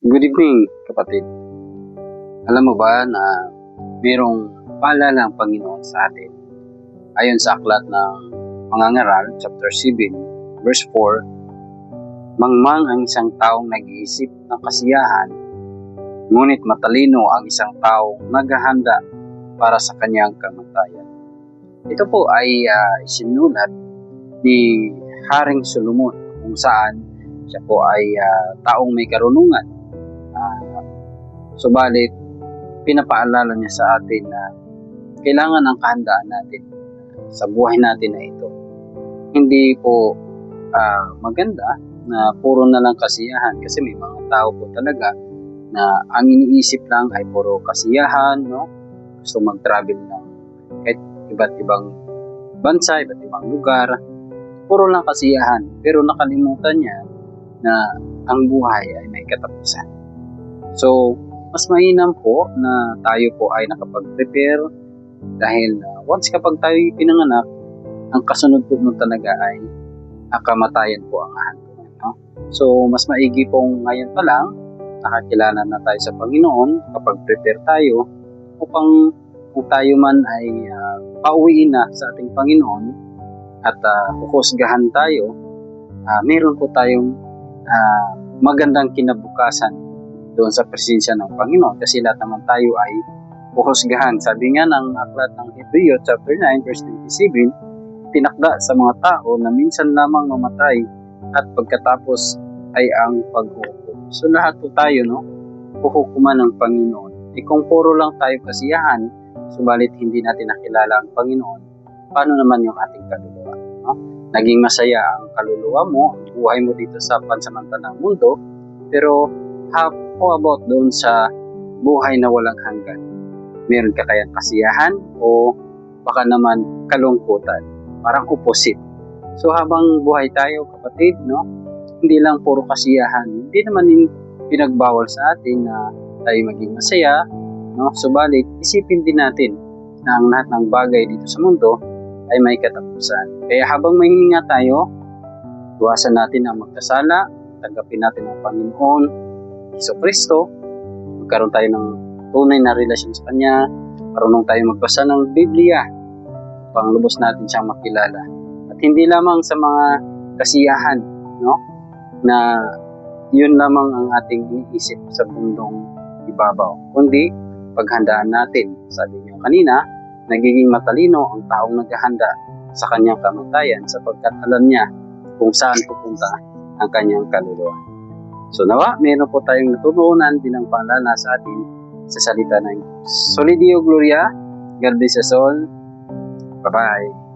Good evening, kapatid. Alam mo ba na mayroong paalala ng Panginoon sa atin? Ayon sa aklat ng Mangangaral, chapter 7, verse 4, mangmang ang isang taong nag-iisip ng kasiyahan, ngunit matalino ang isang taong naghahanda para sa kanyang kamatayan. Ito po ay isinulat ni Haring Solomon, kung saan siya po ay taong may karunungan. Subalit, pinapaalala niya sa atin na kailangan ang kahandaan natin sa buhay natin na ito. Hindi po maganda na puro na lang kasiyahan, kasi may mga tao po talaga na ang iniisip lang ay puro kasiyahan, no? Gusto mag-travel ng kahit iba't ibang bansa, iba't ibang lugar, puro lang kasiyahan, pero nakalimutan niya na ang buhay ay may katapusan. So, mas mainam po na tayo po ay nakapag-prepare, dahil once kapag tayo pinanganak, ang kasunod po nun talaga ay kamatayan po ang hahantungan. No? So, mas maigi pong ngayon pa lang, nakakilala na tayo sa Panginoon, kapag prepare tayo, upang kung tayo man ay pauwiin na sa ating Panginoon at huhusgahan tayo, meron po tayong magandang kinabukasan doon sa presensya ng Panginoon, kasi lahat naman tayo ay huhusgahan. Sabi nga ng aklat ng Hebreo chapter 9 verse 27, tinakda sa mga tao na minsan lamang mamatay at pagkatapos ay ang paghuhukom. So lahat po tayo, no, huhukuman ng Panginoon. Kung puro lang tayo kasiyahan, subalit hindi natin nakilala ang Panginoon, paano naman yung ating kaluluwa? No? Naging masaya ang kaluluwa mo, ang buhay mo dito sa pansamantalang mundo, pero how about doon sa buhay na walang hanggan? Meron ka kayang kasiyahan o baka naman kalungkutan? Parang opposite. So habang buhay tayo, kapatid, no, hindi lang puro kasiyahan. Hindi naman pinagbawal sa atin na tayo maging masaya, no? Subalit, isipin din natin na ang lahat ng bagay dito sa mundo ay may katapusan. Kaya habang may hininga tayo, iwasan natin ang magkasala, tanggapin natin ang Panginoon Jesucristo, magkaroon tayo ng tunay na relasyon sa Kanya, marunong tayo magbasa ng Biblia, upang lubos natin siyang makilala. At hindi lamang sa mga kasiyahan, no, na yun lamang ang ating iniisip sa mundong ibabaw, kundi paghandaan natin. Sabi niyo kanina, nagiging matalino ang taong naghahanda sa kanyang kamatayan, sapagkat alam niya kung saan pupunta ang kanyang kaluluwa. So nawa, meron po tayong natutunan bilang paalala sa atin sa salita ng Diyos. Soli Deo Gloria, God bless us all. Bye-bye.